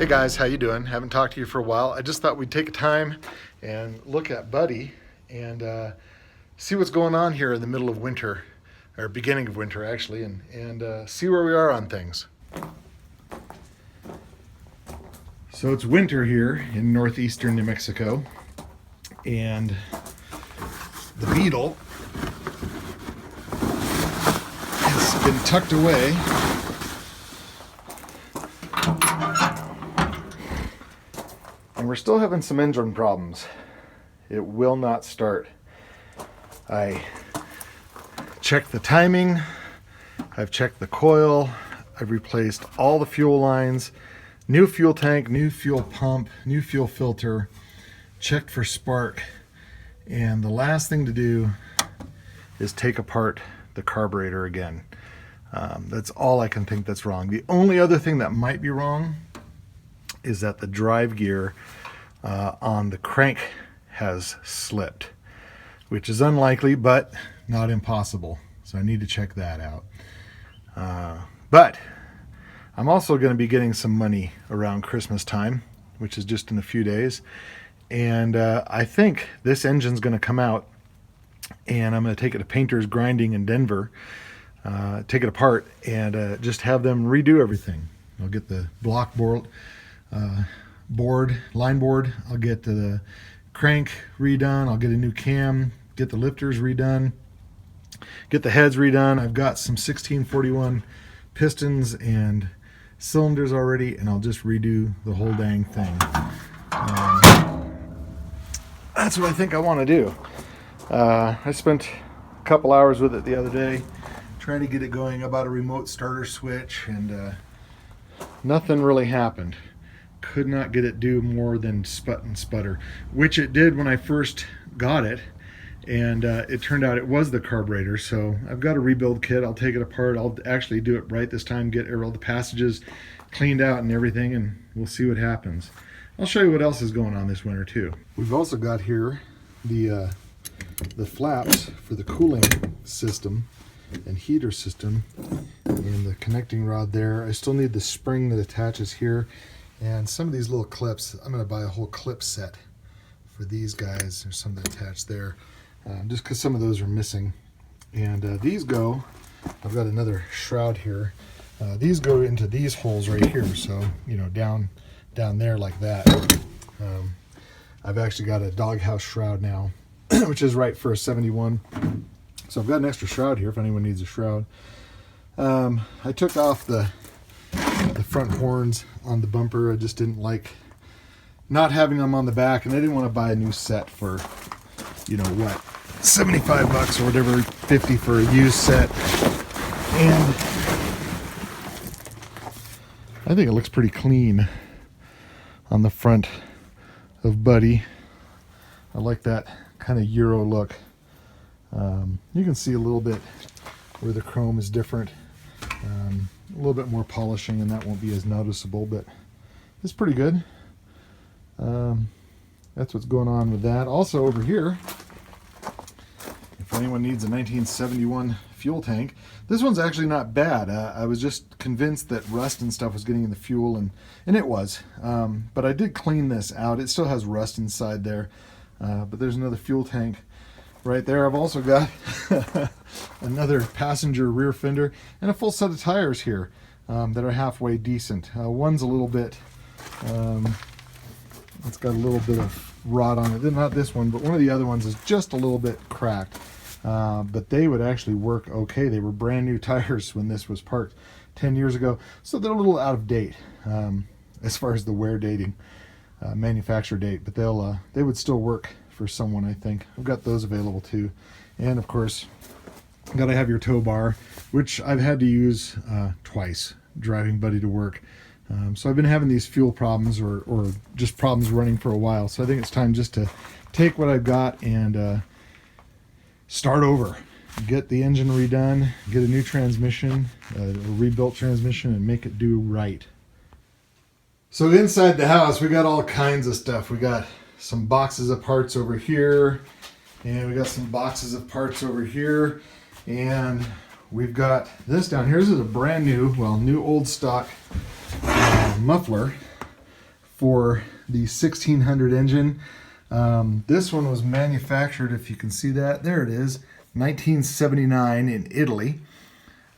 Hey guys, how you doing? Haven't talked to you for a while. I just thought we'd take a time and look at Buddy and see what's going on here in the middle of winter, or beginning of winter actually, and see where we are on things. So it's winter here in northeastern New Mexico, and the Beetle has been tucked away. And we're still having some engine problems. It will not start. I checked the timing, I've checked the coil, I've replaced all the fuel lines, new fuel tank, new fuel pump, new fuel filter, checked for spark, and the last thing to do is take apart the carburetor again. That's all I can think that's wrong. The only other thing that might be wrong is that the drive gear on the crank has slipped, which is unlikely but not impossible, so I need to check that out. But I'm also going to be getting some money around Christmas time, which is just in a few days, and I think this engine's going to come out, and I'm going to take it to Painter's Grinding in Denver, take it apart and just have them redo everything. I'll get the block line board, I'll get the crank redone, I'll get a new cam, get the lifters redone, get the heads redone. I've got some 1641 pistons and cylinders already, and I'll just redo the whole dang thing. That's what I think I want to do. I spent a couple hours with it the other day trying to get it going about a remote starter switch, and nothing really happened. Could not get it do more than sput and sputter, which it did when I first got it, and it turned out it was the carburetor. So I've got a rebuild kit. I'll take it apart. I'll actually do it right this time, get all the passages cleaned out and everything, and we'll see what happens. I'll show you what else is going on this winter too. We've also got here the flaps for the cooling system and heater system, and the connecting rod there. I still need the spring that attaches here, and some of these little clips. I'm going to buy a whole clip set for these guys. There's some that attach there, just because some of those are missing. And these go, I've got another shroud here. These go into these holes right here, so you know, down there like that. I've actually got a doghouse shroud now, which is right for a 71. So I've got an extra shroud here if anyone needs a shroud. I took off the front horns on the bumper. I just didn't like not having them on the back, and I didn't want to buy a new set for, you know what, $75 or whatever, 50 for a used set. And I think it looks pretty clean on the front of Buddy. I like that kind of Euro look. You can see a little bit where the chrome is different, a little bit more polishing, and that won't be as noticeable, but it's pretty good. That's what's going on with that. Also over here, if anyone needs a 1971 fuel tank, this one's actually not bad. I was just convinced that rust and stuff was getting in the fuel, and it was, but I did clean this out. It still has rust inside there, but there's another fuel tank right there. I've also got another passenger rear fender and a full set of tires here that are halfway decent. One's a little bit, it's got a little bit of rot on it. Not this one, but one of the other ones is just a little bit cracked. But they would actually work okay. They were brand new tires when this was parked 10 years ago, so they're a little out of date as far as the wear dating, manufacturer date, but they would still work for someone, I think. I've got those available too. And of course, got to have your tow bar, which I've had to use twice driving Buddy to work. So I've been having these fuel problems or just problems running for a while. So I think it's time just to take what I've got and start over. Get the engine redone, get a new transmission, a rebuilt transmission, and make it do right. So inside the house, we got all kinds of stuff. We got some boxes of parts over here, and we got some boxes of parts over here, and we've got this down here. This is a brand new, well, new old stock muffler for the 1600 engine. This one was manufactured, if you can see that, there it is, 1979 in Italy.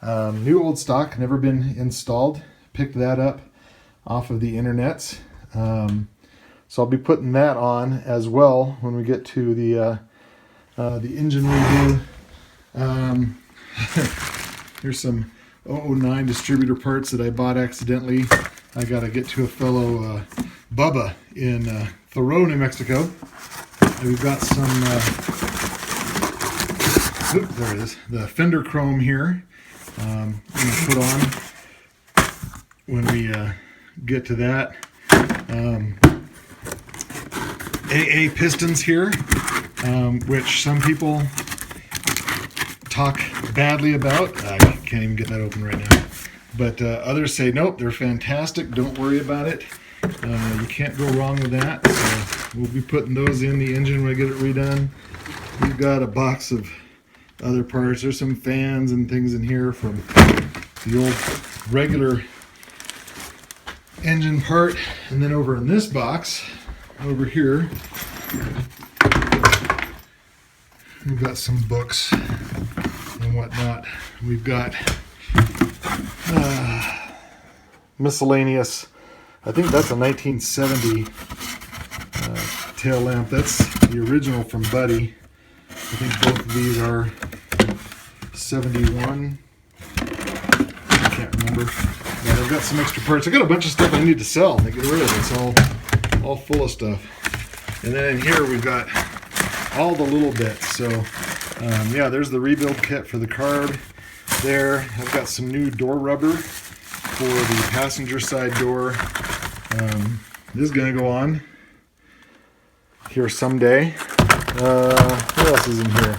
New old stock, never been installed. Picked that up off of the internet. So I'll be putting that on as well when we get to the engine review. Here's some 009 distributor parts that I bought accidentally. I got to get to a fellow Bubba in Thoreau, New Mexico. And we've got some, there it is, the fender chrome here. I'm going to put on when we get to that. AA pistons here, which some people talk badly about. I can't even get that open right now. But others say, nope, they're fantastic. Don't worry about it. You can't go wrong with that. So we'll be putting those in the engine when I get it redone. We've got a box of other parts. There's some fans and things in here from the old regular engine part. And then over in this box, over here, we've got some books and whatnot. We've got miscellaneous, I think that's a 1970 tail lamp. That's the original from Buddy. I think both of these are 71. I can't remember. But I've got some extra parts. I got a bunch of stuff I need to sell to get rid of. It's all full of stuff. And then in here we've got all the little bits. So yeah, there's the rebuild kit for the carb there. I've got some new door rubber for the passenger side door. This is going to go on here someday. What else is in here?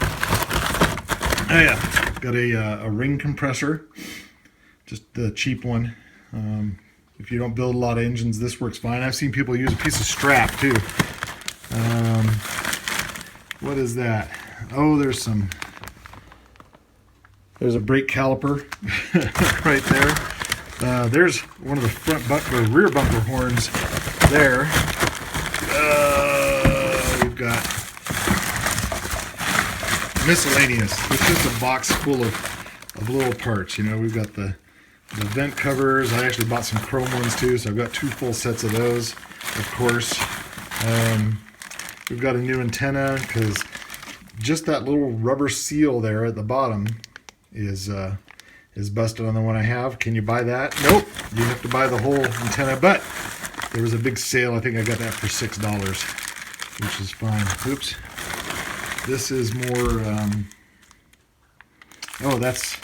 Oh yeah, got a ring compressor, just the cheap one. If you don't build a lot of engines, this works fine. I've seen people use a piece of strap too. What is that? Oh, there's a brake caliper right there. There's one of the rear bumper horns there. We've got miscellaneous. It's just a box full of little parts. You know, we've got the vent covers. I actually bought some chrome ones too, so I've got 2 full sets of those, of course. We've got a new antenna because just that little rubber seal there at the bottom is busted on the one I have. Can you buy that? Nope. You have to buy the whole antenna, but there was a big sale. I think I got that for $6, which is fine. Oops. This is more, oh, that's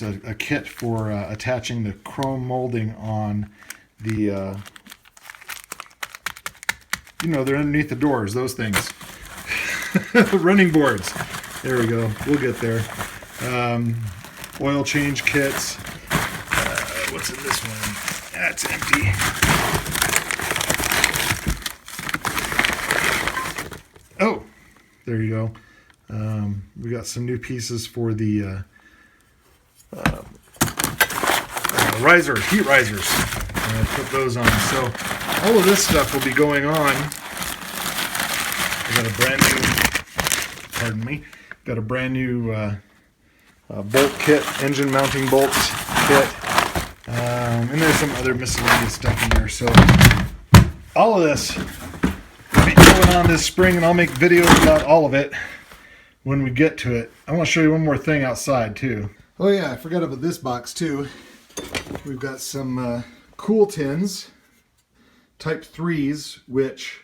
a kit for attaching the chrome molding on the, you know, they're underneath the doors, those things. Running boards. There we go. We'll get there. Oil change kits. What's in this one? That's empty. Oh, there you go. We got some new pieces for the heat risers. Put those on. So all of this stuff will be going on. I got a brand new, pardon me, got a brand new bolt kit, engine mounting bolts kit, and there's some other miscellaneous stuff in there. So all of this will be going on this spring, and I'll make videos about all of it when we get to it. I want to show you one more thing outside too. Oh yeah, I forgot about this box too. We've got some cool tins, type 3s, which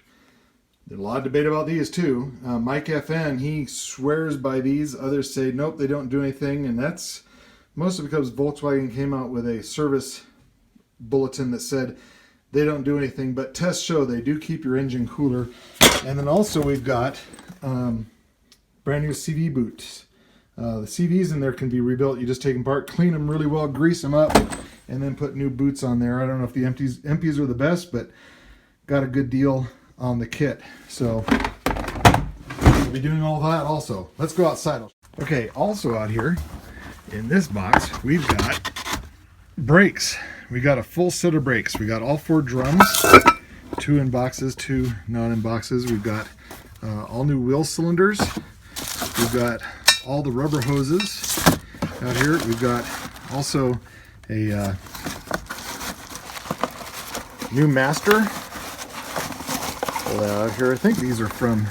there's a lot of debate about these too. Mike FN, he swears by these. Others say nope, they don't do anything, and that's mostly because Volkswagen came out with a service bulletin that said they don't do anything, but tests show they do keep your engine cooler. And then also we've got brand new CV boots. The CVs in there can be rebuilt. You just take them apart, clean them really well, grease them up, and then put new boots on there. I don't know if the empties are the best, but got a good deal on the kit. So we'll be doing all that also. Let's go outside. Okay, also out here in this box, we've got brakes. We got a full set of brakes. We got all 4 drums. 2 in boxes, 2 not in boxes. We've got all new wheel cylinders. We've got all the rubber hoses out here. We've got also a new master out here. I think these are from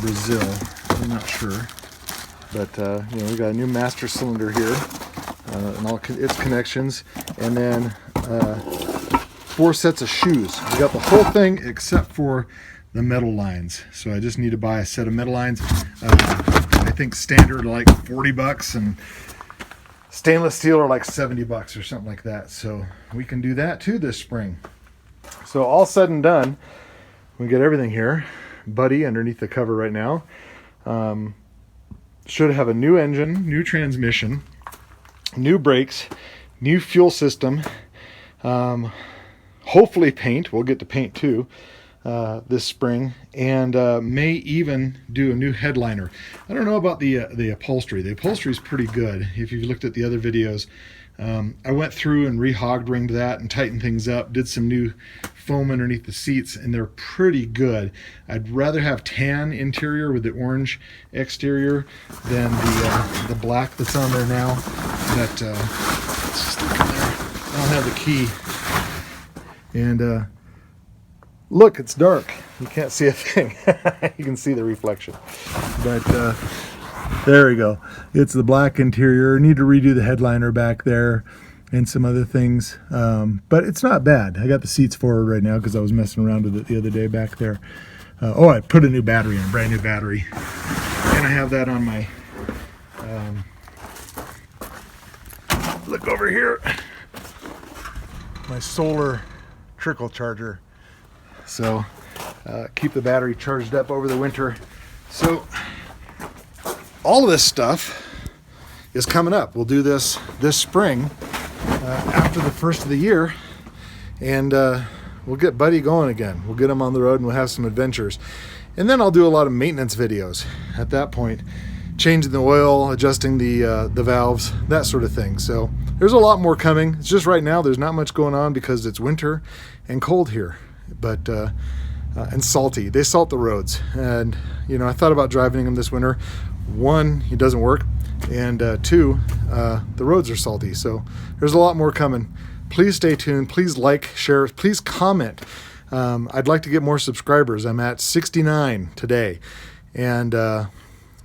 Brazil. I'm not sure, but you know, we got a new master cylinder here and all its connections, and then 4 sets of shoes. We got the whole thing except for the metal lines. So I just need to buy a set of metal lines. I think standard are like 40 bucks and stainless steel are like 70 bucks or something like that. So we can do that too this spring. So all said and done, we get everything here. Buddy underneath the cover right now. Should have a new engine, new transmission, new brakes, new fuel system, hopefully paint. We'll get to paint too this spring, and may even do a new headliner. I don't know about the upholstery. The upholstery is pretty good. If you've looked at the other videos, I went through and re-hog ringed that and tightened things up, did some new foam underneath the seats, and they're pretty good. I'd rather have tan interior with the orange exterior than the black that's on there now. But let's just look in there. I don't have the key. And look, it's dark. You can't see a thing. You can see the reflection. But there we go. It's the black interior. Need to redo the headliner back there and some other things. But it's not bad. I got the seats forward right now because I was messing around with it the other day back there. Oh, I put a new battery in, a brand new battery. And I have that on my, look over here, my solar trickle charger. So keep the battery charged up over the winter. So all of this stuff is coming up. We'll do this spring after the first of the year, and we'll get Buddy going again. We'll get him on the road and we'll have some adventures. And then I'll do a lot of maintenance videos at that point, changing the oil, adjusting the valves, that sort of thing. So there's a lot more coming. It's just right now there's not much going on because it's winter and cold here, but and salty. They salt the roads, and you know, I thought about driving them this winter. 1, it doesn't work, and 2, the roads are salty. So there's a lot more coming. Please stay tuned. Please like, share, please comment. I'd like to get more subscribers. I'm at 69 today, and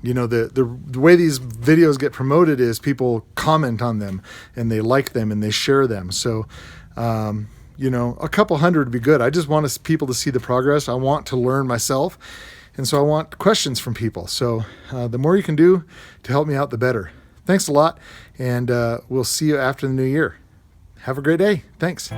you know, the way these videos get promoted is people comment on them and they like them and they share them. So you know, a couple hundred would be good. I just want people to see the progress. I want to learn myself, and so I want questions from people. So the more you can do to help me out, the better. Thanks a lot, and we'll see you after the new year. Have a great day. Thanks.